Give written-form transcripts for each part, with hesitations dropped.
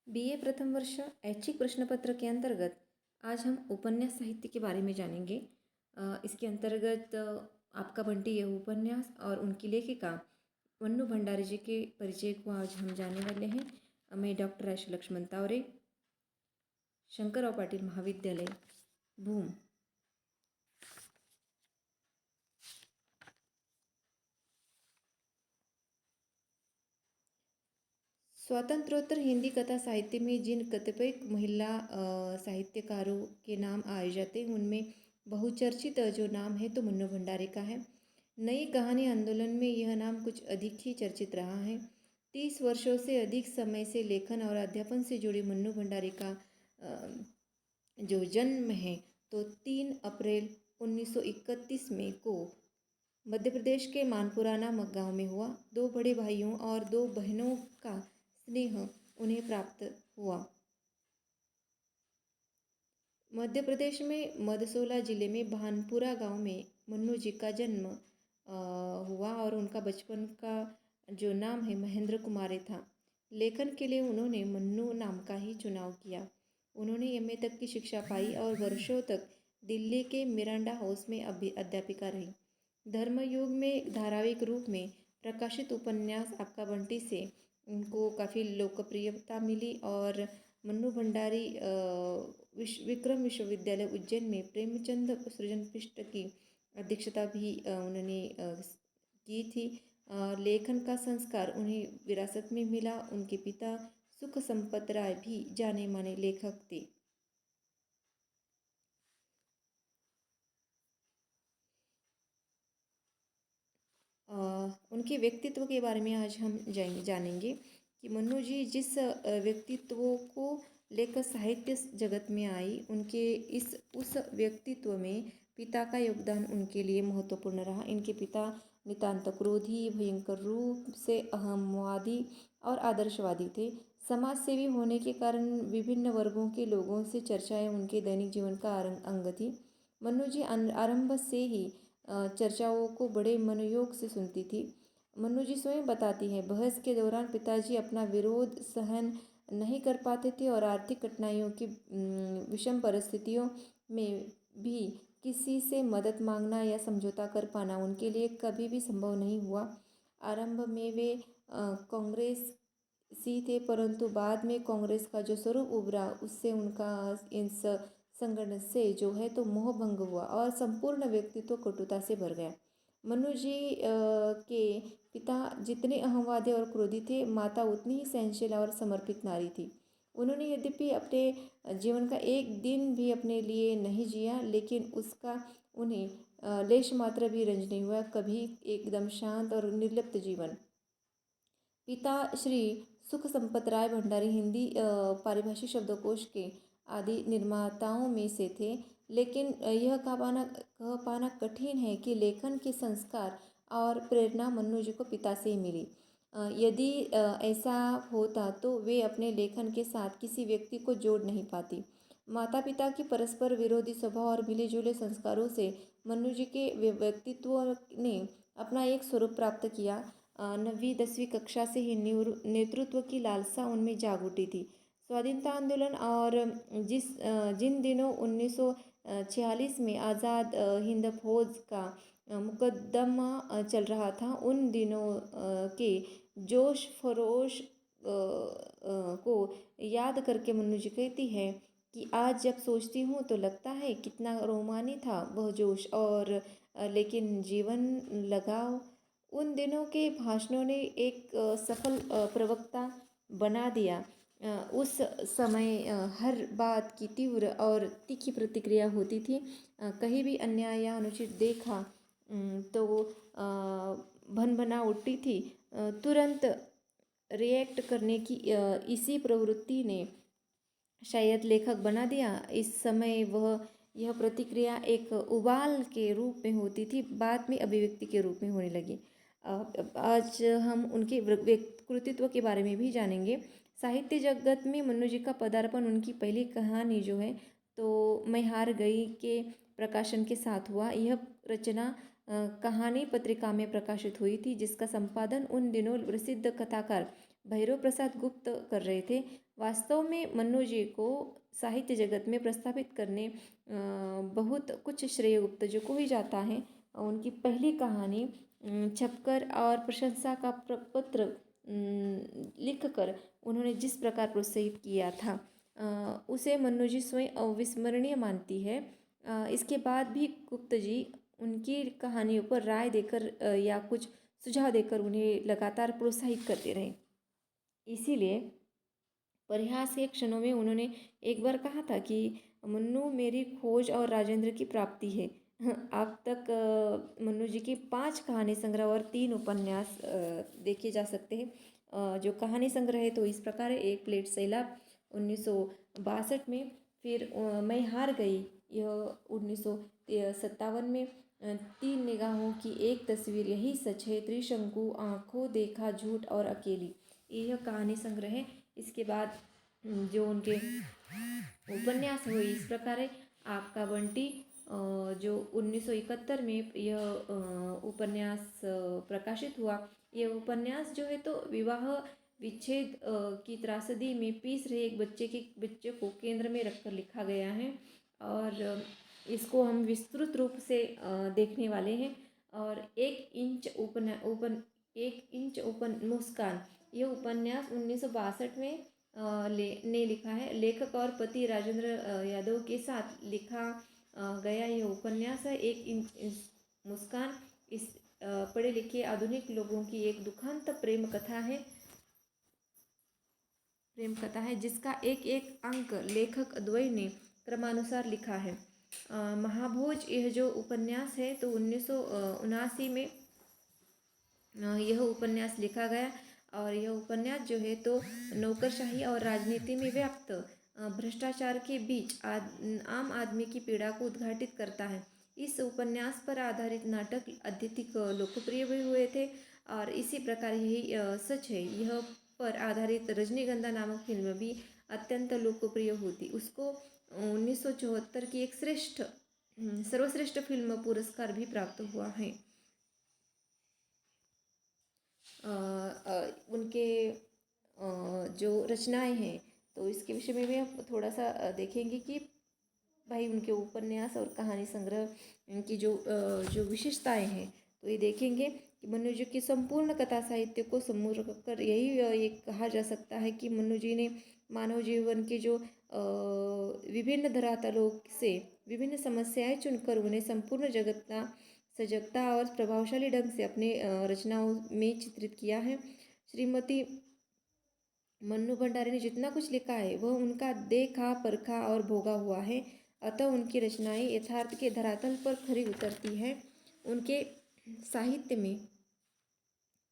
BA प्रथम वर्ष ऐच्छिक प्रश्न पत्र के अंतर्गत आज हम उपन्यास साहित्य के बारे में जानेंगे। इसके अंतर्गत आपका बंटी यह उपन्यास और उनकी लेखिका मन्नू भंडारी जी के परिचय को आज हम जानने वाले हैं। मैं डॉक्टर आशु लक्ष्मण तावरे, शंकरराव पाटिल महाविद्यालय, भूम। स्वातंत्रोत्तर हिंदी कथा साहित्य में जिन कतिपय महिला साहित्यकारों के नाम आए जाते हैं उनमें बहुचर्चित जो नाम है तो मन्नू भंडारी का है। नई कहानी आंदोलन में यह नाम कुछ अधिक ही चर्चित रहा है। 30 वर्षों से अधिक समय से लेखन और अध्यापन से जुड़े मन्नू भंडारी का जो जन्म है तो 3 अप्रैल 1931 में को मध्य प्रदेश के मानपुरा नामक गांव में हुआ। 2 बड़े भाइयों और 2 बहनों का स्नेह उन्हें प्राप्त हुआ। मध्य प्रदेश में मदसौला जिले में भानपुरा गांव में मन्नू जी का जन्म हुआ और उनका बचपन का जो नाम है महेंद्र कुमारी था। लेखन के लिए उन्होंने मन्नू नाम का ही चुनाव किया। उन्होंने एमए तक की शिक्षा पाई और वर्षों तक दिल्ली के मिरांडा हाउस में अध्यापिका रही। धर्मयुग में धारावाहिक रूप में प्रकाशित उपन्यास आपका बंटी से उनको काफ़ी लोकप्रियता मिली और मन्नू भंडारी विक्रम विश्वविद्यालय उज्जैन में प्रेमचंद सृजन पृष्ठ की अध्यक्षता भी उन्होंने की थी। लेखन का संस्कार उन्हें विरासत में मिला। उनके पिता सुख संपत राय भी जाने माने लेखक थे। उनके व्यक्तित्व के बारे में आज हम जानेंगे कि मन्नू जी जिस व्यक्तित्व को लेकर साहित्य जगत में आई उनके उस व्यक्तित्व में पिता का योगदान उनके लिए महत्वपूर्ण रहा। इनके पिता नितांत क्रोधी, भयंकर रूप से अहमवादी और आदर्शवादी थे। समाज सेवी होने के कारण विभिन्न वर्गों के लोगों से चर्चाएं उनके दैनिक जीवन का अंग थी। मन्नू जी आरंभ से ही चर्चाओं को बड़े मनोयोग से सुनती थी। मन्नू जी स्वयं बताती हैं, बहस के दौरान पिताजी अपना विरोध सहन नहीं कर पाते थे और आर्थिक कठिनाइयों की विषम परिस्थितियों में भी किसी से मदद मांगना या समझौता कर पाना उनके लिए कभी भी संभव नहीं हुआ। आरंभ में वे कांग्रेसी थे, परंतु बाद में कांग्रेस का जो स्वरूप उभरा उससे उनका इस संगठन से जो है तो मोह भंग हुआ और संपूर्ण व्यक्तित्व कटुता से भर गया। मन्नू जी के पिता जितने अहमवादी और क्रोधी थे, माता उतनी ही सहनशील और समर्पित नारी थी। उन्होंने यद्यपि अपने जीवन का एक दिन भी अपने लिए नहीं जिया, लेकिन उसका उन्हें लेश मात्र भी रंज नहीं हुआ। कभी एकदम शांत और निर्लिप्त जीवन। पिता श्री सुख संपत राय भंडारी हिंदी पारिभाषिक शब्दकोश के आदि निर्माताओं में से थे, लेकिन यह कह पाना कठिन है कि लेखन के संस्कार और प्रेरणा मन्नू जी को पिता से ही मिली। यदि ऐसा होता तो वे अपने लेखन के साथ किसी व्यक्ति को जोड़ नहीं पाती। माता पिता की परस्पर विरोधी स्वभाव और मिले जुले संस्कारों से मन्नू जी के व्यक्तित्व ने अपना एक स्वरूप प्राप्त किया। 9वीं 10वीं कक्षा से ही नेतृत्व की लालसा उनमें जाग उठी थी। स्वाधीनता आंदोलन और जिन दिनों 1946 में आज़ाद हिंद फौज का मुकदमा चल रहा था, उन दिनों के जोश फरोश को याद करके मन्नू जी कहती है कि आज जब सोचती हूँ तो लगता है कितना रोमानी था वह जोश और लेकिन जीवन लगाव उन दिनों के भाषणों ने एक सफल प्रवक्ता बना दिया। उस समय हर बात की तीव्र और तीखी प्रतिक्रिया होती थी। कहीं भी अन्याय या अनुचित देखा तो भन भना उठती थी। तुरंत रिएक्ट करने की इसी प्रवृत्ति ने शायद लेखक बना दिया। इस समय यह प्रतिक्रिया एक उबाल के रूप में होती थी, बाद में अभिव्यक्ति के रूप में होने लगी। आज हम उनके कृतित्व के बारे में भी जानेंगे। साहित्य जगत में मन्नू जी का पदार्पण उनकी पहली कहानी जो है तो मैं हार गई के प्रकाशन के साथ हुआ। यह रचना कहानी पत्रिका में प्रकाशित हुई थी, जिसका संपादन उन दिनों प्रसिद्ध कथाकार भैरव प्रसाद गुप्त कर रहे थे। वास्तव में मन्नू जी को साहित्य जगत में प्रस्थापित करने बहुत कुछ श्रेय गुप्त जी को ही जाता है। उनकी पहली कहानी छपकर और प्रशंसा का पत्र लिखकर उन्होंने जिस प्रकार प्रोत्साहित किया था उसे मन्नू जी स्वयं अविस्मरणीय मानती है। इसके बाद भी गुप्त जी उनकी कहानियों पर राय देकर या कुछ सुझाव देकर उन्हें लगातार प्रोत्साहित करते रहे। इसीलिए परिहास के क्षणों में उन्होंने एक बार कहा था कि मन्नू मेरी खोज और राजेंद्र की प्राप्ति है। अब तक मन्नू जी की 5 कहानी संग्रह और 3 उपन्यास देखे जा सकते हैं। जो कहानी संग्रह है तो इस प्रकार है। एक प्लेट सैलाब 1962 में, फिर मैं हार गई यह 1957 में, 3 निगाहों की एक तस्वीर, यही सच है, त्रिशंकु, आंखों देखा झूठ और अकेली, यह कहानी संग्रह है। इसके बाद जो उनके उपन्यास हुए इस प्रकार है। आपका बंटी जो 1971 में यह उपन्यास प्रकाशित हुआ। यह उपन्यास जो है तो विवाह विच्छेद की त्रासदी में पीस रहे एक बच्चे को केंद्र में रखकर लिखा गया है और इसको हम विस्तृत रूप से देखने वाले हैं। और 1 इंच ओपन मुस्कान, यह उपन्यास 1962 में ने लिखा है। लेखक और पति राजेंद्र यादव के साथ लिखा गया यह उपन्यास है। 1 इंच मुस्कान इस पढ़े लिखे आधुनिक लोगों की एक दुखांत प्रेम कथा है जिसका एक एक अंक लेखक द्वय ने क्रमानुसार लिखा है। महाभोज यह जो उपन्यास है तो 1979 में यह उपन्यास लिखा गया और यह उपन्यास जो है तो नौकरशाही और राजनीति में व्याप्त भ्रष्टाचार के बीच आम आदमी की पीड़ा को उद्घाटित करता है। इस उपन्यास पर आधारित नाटक अत्यधिक लोकप्रिय भी हुए थे और इसी प्रकार यही सच है यह पर आधारित रजनीगंधा नामक फिल्म भी अत्यंत लोकप्रिय होती। उसको 1974 की एक सर्वश्रेष्ठ फिल्म पुरस्कार भी प्राप्त हुआ है। उनके जो रचनाएं हैं तो इसके विषय में भी हम थोड़ा सा देखेंगे कि भाई उनके उपन्यास और कहानी संग्रह की जो विशेषताएं हैं तो ये देखेंगे कि मन्नू जी की संपूर्ण कथा साहित्य को समूल कर यही ये कहा जा सकता है कि मन्नू जी ने मानव जीवन के जो विभिन्न धरातलों से विभिन्न समस्याएं चुनकर उन्हें संपूर्ण जगतना सजगता और प्रभावशाली ढंग से अपने रचनाओं में चित्रित किया है। श्रीमती मन्नू भंडारी ने जितना कुछ लिखा है वह उनका देखा परखा और भोगा हुआ है, अतः उनकी रचनाएं यथार्थ के धरातल पर खरी उतरती हैं। उनके साहित्य में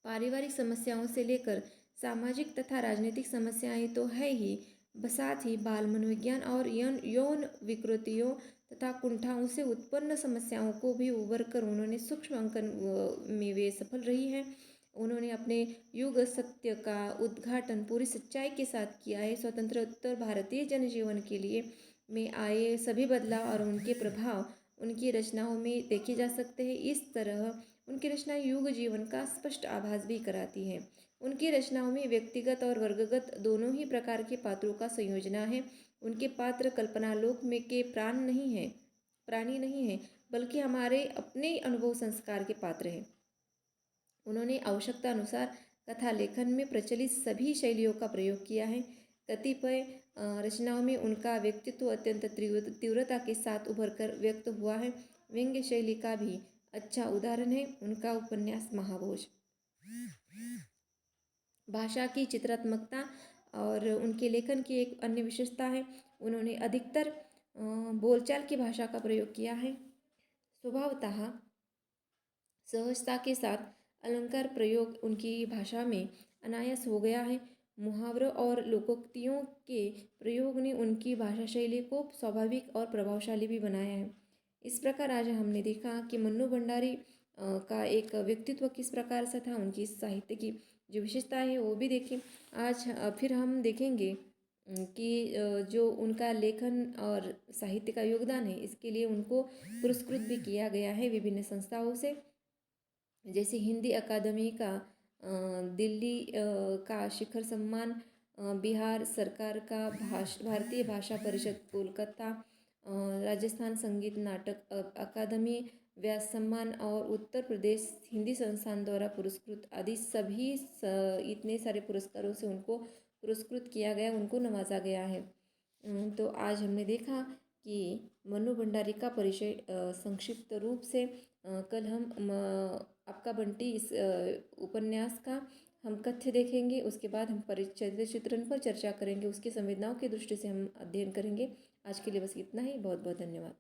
पारिवारिक समस्याओं से लेकर सामाजिक तथा राजनीतिक समस्याएं तो है ही, साथ ही बाल मनोविज्ञान और यौन विकृतियों तथा कुंठाओं से उत्पन्न समस्याओं को भी उभर कर उन्होंने सूक्ष्म अंकन में वे सफल रही हैं। उन्होंने अपने युग सत्य का उद्घाटन पूरी सच्चाई के साथ किया है। स्वतंत्रोत्तर भारतीय जनजीवन के लिए में आए सभी बदलाव और उनके प्रभाव उनकी रचनाओं में देखे जा सकते हैं। इस तरह उनकी रचनाएं युग जीवन का स्पष्ट आभास भी कराती हैं। उनकी रचनाओं में व्यक्तिगत और वर्गगत दोनों ही प्रकार के पात्रों का संयोजन है। उनके पात्र कल्पनालोक में के प्राणी नहीं है बल्कि हमारे अपने अनुभव संस्कार के पात्र हैं। उन्होंने आवश्यकता अनुसार कथा लेखन में प्रचलित सभी शैलियों का प्रयोग किया है। कतिपय रचनाओं में उनका व्यक्तित्व अत्यंत तीव्रता के साथ उभरकर व्यक्त हुआ है। व्यंग्य शैली का भी अच्छा उदाहरण है उनका उपन्यास महाभोज। भाषा की चित्रात्मकता और उनके लेखन की एक अन्य विशेषता है, उन्होंने अधिकतर बोलचाल की भाषा का प्रयोग किया है। स्वभावतः सहजता के साथ अलंकार प्रयोग उनकी भाषा में अनायास हो गया है। मुहावरों और लोकोक्तियों के प्रयोग ने उनकी भाषा शैली को स्वाभाविक और प्रभावशाली भी बनाया है। इस प्रकार आज हमने देखा कि मन्नू भंडारी का एक व्यक्तित्व किस प्रकार से था, उनकी साहित्य की जो विशेषता है वो भी देखें। आज फिर हम देखेंगे कि जो उनका लेखन और साहित्य का योगदान है इसके लिए उनको पुरस्कृत भी किया गया है विभिन्न संस्थाओं से, जैसे हिंदी अकादमी का दिल्ली का शिखर सम्मान, बिहार सरकार का भारतीय भाषा परिषद कोलकाता, राजस्थान संगीत नाटक अकादमी व्यास सम्मान और उत्तर प्रदेश हिंदी संस्थान द्वारा पुरस्कृत आदि सभी इतने सारे पुरस्कारों से उनको पुरस्कृत किया गया, उनको नवाजा गया है। तो आज हमने देखा कि मनु भंडारी का परिचय संक्षिप्त रूप से। कल हम आपका बंटी इस उपन्यास का हम कथ्य देखेंगे। उसके बाद हम परिचय चित्रण पर चर्चा करेंगे, उसकी संवेदनाओं की दृष्टि से हम अध्ययन करेंगे। आज के लिए बस इतना ही। बहुत बहुत धन्यवाद।